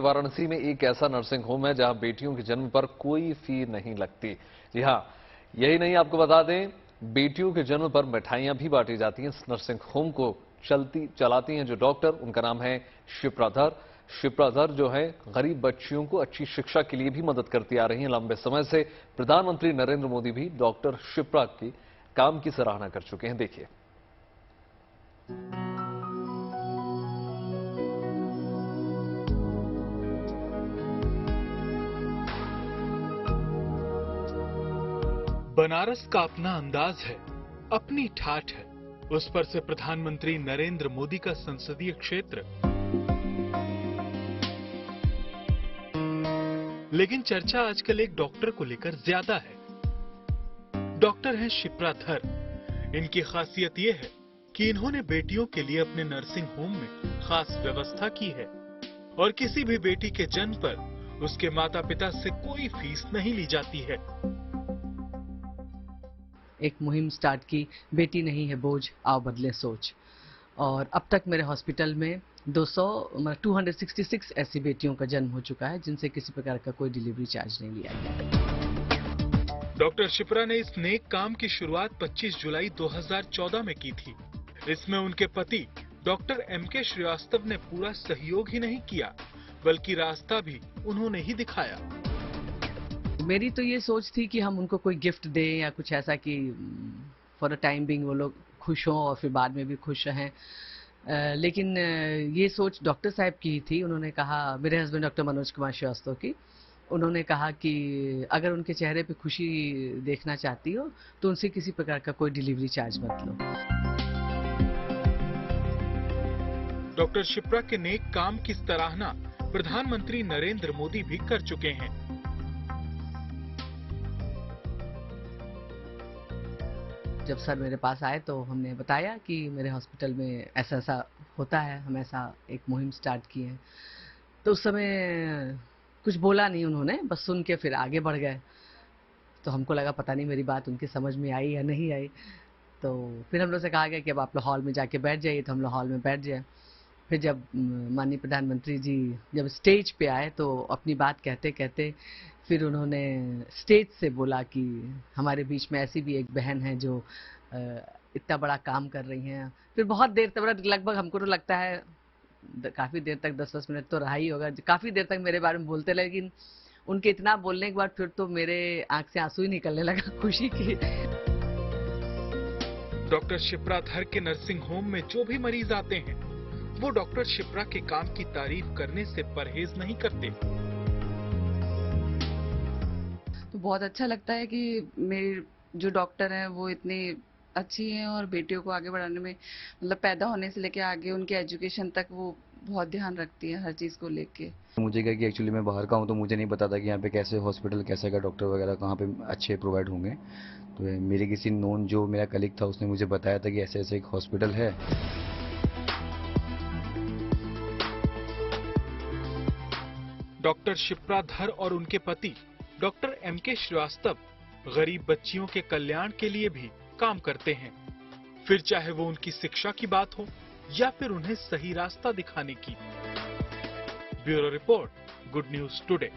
वाराणसी में एक ऐसा नर्सिंग होम है जहां बेटियों के जन्म पर कोई फी नहीं लगती। जी हां, यही नहीं, आपको बता दें, बेटियों के जन्म पर मिठाइयां भी बांटी जाती हैं। इस नर्सिंग होम को चलाती हैं जो डॉक्टर, उनका नाम है शिप्रा धर। शिप्रा धर जो है गरीब बच्चियों को अच्छी शिक्षा के लिए भी मदद करती आ रही हैं लंबे समय से। प्रधानमंत्री नरेंद्र मोदी भी डॉक्टर शिप्रा की काम की सराहना कर चुके हैं। देखिए। बनारस का अपना अंदाज है, अपनी ठाठ है, उस पर से प्रधानमंत्री नरेंद्र मोदी का संसदीय क्षेत्र। लेकिन चर्चा आजकल एक डॉक्टर को लेकर ज्यादा है। डॉक्टर हैं शिप्रा धर। इनकी खासियत यह है कि इन्होंने बेटियों के लिए अपने नर्सिंग होम में खास व्यवस्था की है और किसी भी बेटी के जन्म पर उसके माता पिता से कोई फीस नहीं ली जाती है। एक मुहिम स्टार्ट की, बेटी नहीं है बोझ, आओ बदले सोच। और अब तक मेरे हॉस्पिटल में 266 ऐसी बेटियों का जन्म हो चुका है जिनसे किसी प्रकार का कोई डिलीवरी चार्ज नहीं लिया गया। डॉक्टर शिप्रा ने इस नेक काम की शुरुआत 25 जुलाई 2014 में की थी। इसमें उनके पति डॉक्टर MK श्रीवास्तव ने पूरा सहयोग ही नहीं किया, बल्कि रास्ता भी उन्होंने ही दिखाया। मेरी तो ये सोच थी कि हम उनको कोई गिफ्ट दें या कुछ ऐसा कि फॉर अ टाइम बिंग वो लोग खुश हों और फिर बाद में भी खुश रहें। लेकिन ये सोच डॉक्टर साहब की ही थी। उन्होंने कहा, मेरे हस्बैंड डॉक्टर मनोज कुमार श्रीवास्तव की, उन्होंने कहा कि अगर उनके चेहरे पे खुशी देखना चाहती हो तो उनसे किसी प्रकार का कोई डिलीवरी चार्ज मत लो। डॉक्टर शिप्रा के नेक काम की सराहना प्रधानमंत्री नरेंद्र मोदी भी कर चुके हैं। जब सर मेरे पास आए तो हमने बताया कि मेरे हॉस्पिटल में ऐसा ऐसा होता है, हम ऐसा एक मुहिम स्टार्ट किए हैं। तो उस समय कुछ बोला नहीं उन्होंने, बस सुन के फिर आगे बढ़ गए। तो हमको लगा पता नहीं मेरी बात उनकी समझ में आई या नहीं आई। तो फिर हम लोग से कहा गया कि अब आप लोग हॉल में जाके बैठ जाइए। तो हम लोग हॉल में बैठ गए। फिर जब माननीय प्रधानमंत्री जी जब स्टेज पे आए तो अपनी बात कहते कहते फिर उन्होंने स्टेज से बोला कि हमारे बीच में ऐसी भी एक बहन है जो इतना बड़ा काम कर रही हैं। फिर बहुत देर तक, लगभग हमको तो लगता है काफी देर तक, 10-10 मिनट तो रहा ही होगा, काफी देर तक मेरे बारे में बोलते रहे। लेकिन उनके इतना बोलने के बाद फिर तो मेरे आंख से आंसू ही निकलने लगा खुशी की। डॉक्टर शिप्रा धर के नर्सिंग होम में जो भी मरीज आते हैं वो डॉक्टर शिप्रा के काम की तारीफ करने से परहेज नहीं करते। तो बहुत अच्छा लगता है कि मेरे जो डॉक्टर हैं वो इतनी अच्छी हैं और बेटियों को आगे बढ़ाने में, मतलब पैदा होने से लेके आगे उनके एजुकेशन तक वो बहुत ध्यान रखती है हर चीज़ को लेके। मुझे क्या कि एक्चुअली मैं बाहर का हूँ तो मुझे नहीं पता था कि यहाँ पे कैसे हॉस्पिटल, कैसे का डॉक्टर वगैरह कहाँ पे अच्छे प्रोवाइड होंगे। तो मेरे किसी नोन जो मेरा कलीग था उसने मुझे बताया था कि ऐसे ऐसे एक हॉस्पिटल है। डॉक्टर शिप्रा धर और उनके पति डॉक्टर MK श्रीवास्तव गरीब बच्चियों के कल्याण के लिए भी काम करते हैं, फिर चाहे वो उनकी शिक्षा की बात हो या फिर उन्हें सही रास्ता दिखाने की। Bureau report, good news today.